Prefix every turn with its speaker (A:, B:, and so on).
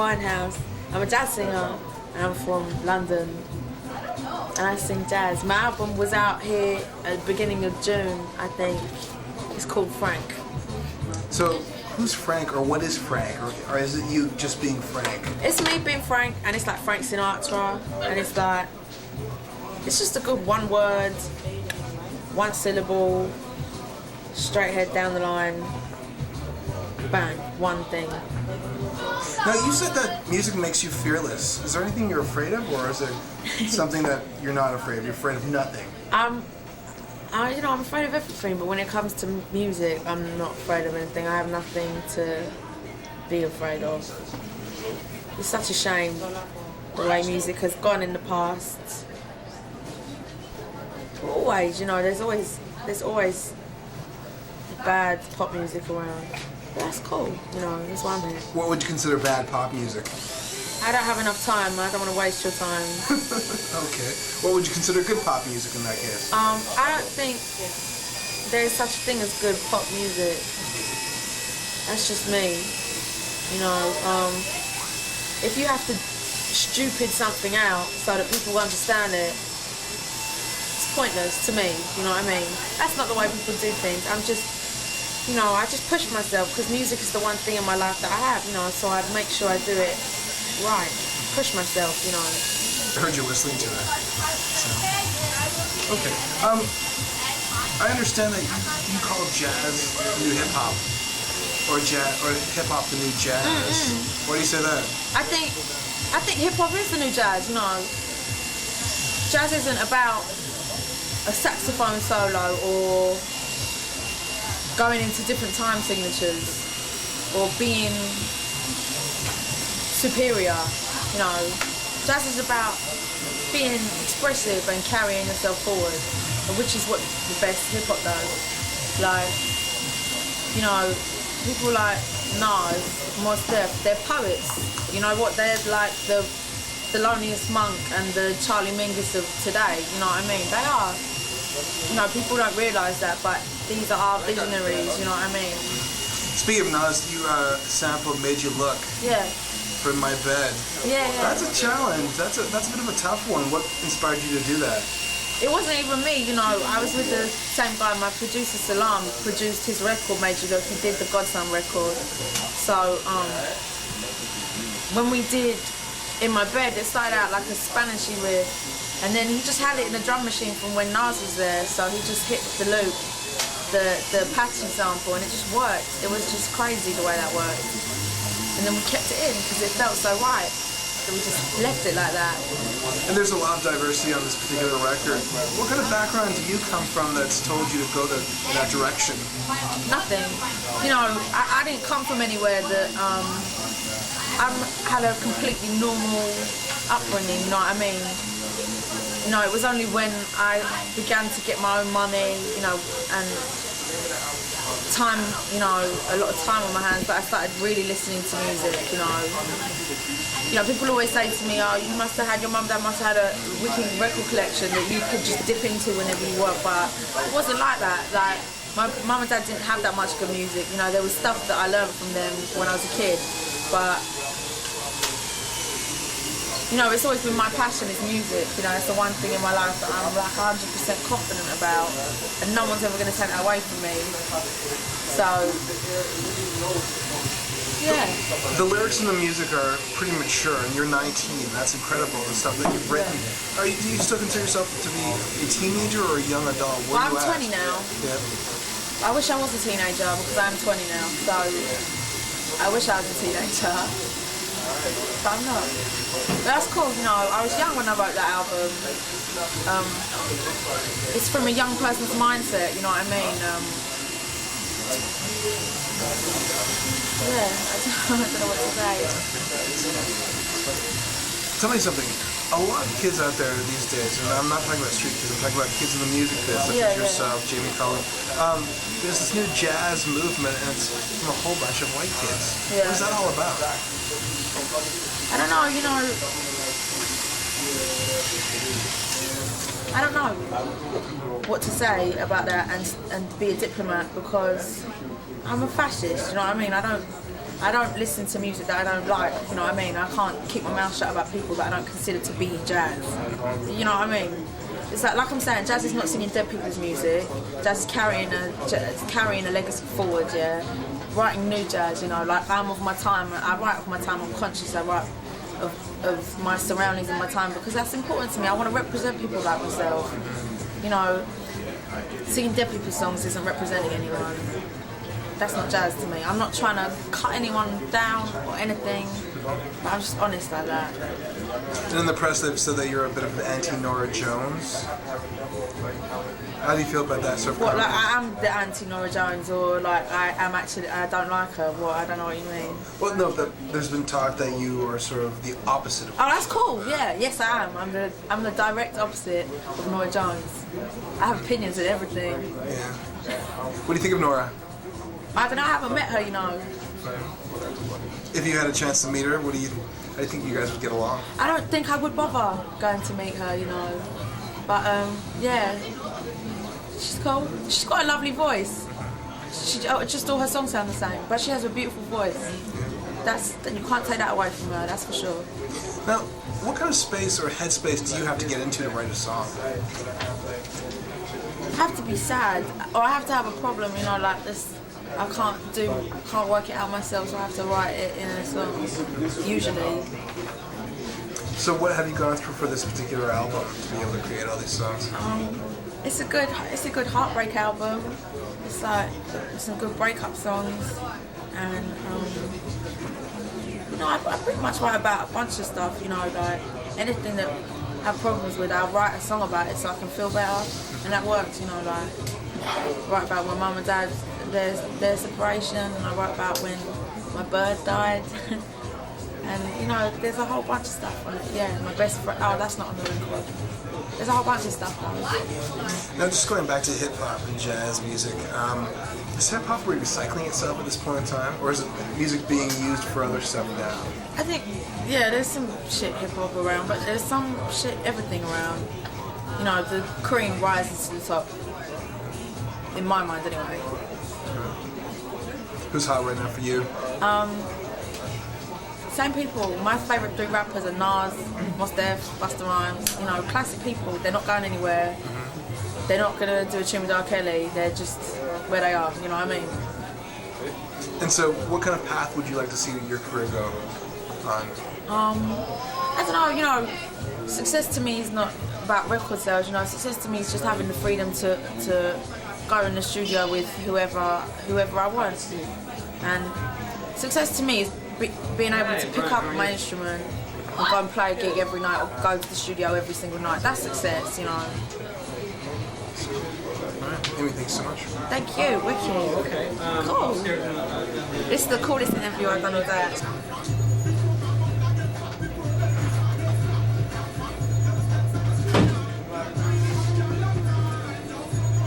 A: Winehouse. I'm a jazz singer and I'm from London and I sing jazz. My album was out here at the beginning of June, I think. It's called Frank.
B: So, who's Frank, or what is Frank? Or is it you just being Frank?
A: It's me being Frank, and it's like Frank Sinatra, and it's like, it's just a good one word, one syllable, straight head down the line, bang, one thing.
B: Now, you said that music makes you fearless. Is there anything you're afraid of, or is it something that you're not afraid of? You're afraid of nothing?
A: I'm afraid of everything, but when it comes to music, I'm not afraid of anything. I have nothing to be afraid of. It's such a shame the way music has gone in the past. Always, there's always bad pop music around. But that's cool, that's why I'm here.
B: What would you consider bad pop music?
A: I don't have enough time. I don't want to waste your time.
B: Okay. What would you consider good pop music in that case?
A: I don't think there's such a thing as good pop music. That's just me. If you have to stupid something out so that people understand it, it's pointless to me. You know what I mean? That's not the way people do things. I just push myself because music is the one thing in my life that I have. So I make sure I do it. Right, push myself,
B: I heard you listening to it. So. Okay. I understand that you call jazz the new hip hop, or hip hop the new jazz. Mm-hmm. Why do you say that?
A: I think hip hop is the new jazz. Jazz isn't about a saxophone solo or going into different time signatures or being superior, Jazz is about being expressive and carrying yourself forward, which is what the best hip hop does. People like Nas, Mos Def, they're poets. You know what? They're like the Loneliest Monk and the Charlie Mingus of today. You know what I mean? They are. People don't realise that, but these are our visionaries. You know what I mean?
B: Speaking of Nas, you sampled "Made You Look."
A: Yeah.
B: From My Bed.
A: Yeah.
B: That's a challenge. That's a bit of a tough one. What inspired you to do that?
A: It wasn't even me, I was with the same guy. My producer Salam produced his record, Made You Look. He did the Godson record. So when we did In My Bed, it started out like a Spanishy riff, and then he just had it in the drum machine from when Nas was there. So he just hit the loop, the patchy sample, and it just worked. It was just crazy the way that worked. And then we kept it in because it felt so right. So we just left it like that.
B: And there's a lot of diversity on this particular record. What kind of background do you come from that's told you to go in that direction?
A: Nothing. I didn't come from anywhere that I had a completely normal upbringing, you know what I mean? It was only when I began to get my own money, and time, a lot of time on my hands, but I started really listening to music, people always say to me, oh, your mum and dad must have had a wicked record collection that you could just dip into whenever you want, but it wasn't like that. Like, my mum and dad didn't have that much good music, there was stuff that I learned from them when I was a kid, but it's always been my passion is music, it's the one thing in my life that I'm like 100% confident about, and no one's ever going to take that away from me. So, yeah.
B: The lyrics and the music are pretty mature, and you're 19. That's incredible, the stuff that you've written. Do you still consider yourself to be a teenager or a young adult?
A: Well, I'm 20 now.
B: Yeah.
A: I wish I was a teenager because I'm 20 now, so I wish I was a teenager. But I'm not. But that's cool, I was young when I wrote that album. It's from a young person's mindset, you know what I mean? Yeah, I don't know what to say.
B: Tell me something. A lot of kids out there these days, and I'm not talking about street kids, I'm talking about kids in the music biz, such as yourself, Jamie Cullum. There's this new jazz movement, and it's from a whole bunch of white kids. Yeah. What is that all about?
A: I don't know, I don't know what to say about that and be a diplomat because I'm a fascist, you know what I mean? I don't I don't listen to music that I don't like, you know what I mean? I can't keep my mouth shut about people that I don't consider to be jazz. You know what I mean? It's like I'm saying, jazz is not singing dead people's music. Jazz is carrying a legacy forward, yeah. Writing new jazz, you know, like I'm of my time. I write of my time. I'm conscious. I write of my surroundings and my time because that's important to me. I want to represent people like myself. You know, singing dead people's songs isn't representing anyone. That's not jazz to me. I'm not trying to cut anyone down or anything, but I'm just honest like that.
B: And in the press, they've said that you're a bit of an anti-Nora Jones. How do you feel about that sort of?
A: What, like I am the anti-Nora Jones, or like I don't like her? What, I don't know what you mean.
B: Well, no, there's been talk that you are sort of the opposite of.
A: Oh, that's cool. Yeah, yes, I am. I'm the direct opposite of Nora Jones. I have opinions and everything.
B: Yeah. What do you think of Nora?
A: I don't know. I haven't met her, you know.
B: If you had a chance to meet her, how do you think you guys would get along?
A: I don't think I would bother going to meet her, you know. But yeah, she's cool. She's got a lovely voice. Just all her songs sound the same, but she has a beautiful voice. You can't take that away from her. That's for sure.
B: Now, what kind of space or headspace do you have to get into to write a song?
A: I have to be sad, or I have to have a problem, you know, like this. I can't work it out myself, so I have to write it in a song, usually.
B: So what have you gone through for this particular album to be able to create all these songs?
A: It's a good heartbreak album. It's like some good breakup songs, and you know, I pretty much write about a bunch of stuff. You know, like anything that I have problems with, I'll write a song about it so I can feel better, and that works. You know, like I write about my mum and dad, their separation, and I write about when my bird died. And you know, there's a whole bunch of stuff on it. Yeah, my best friend. Oh, that's not on the record. There's a whole bunch of stuff on it.
B: Now, just going back to hip hop and jazz music, is hip hop recycling itself at this point in time, or is it music being used for other stuff now?
A: I think, yeah, there's some shit hip hop around, but there's some shit everything around. You know, the cream rises to the top. In my mind, anyway.
B: Who's hot right now for you?
A: Same people. My favourite 3 rappers are Nas, Mos Def, Busta Rhymes. You know, classic people. They're not going anywhere. They're not going to do a tune with R. Kelly. They're just where they are. You know what I mean?
B: And so, what kind of path would you like to see your career go on?
A: I don't know. You know, success to me is not about record sales. You know, success to me is just having the freedom to go in the studio with whoever I want. And success to me is being able to pick up my instrument and go and play a gig every night, or go to the studio every single night. That's success, you know.
B: Alright, Amy, thanks so much.
A: Thank you, wicked. Cool. This is the coolest interview I've done all day.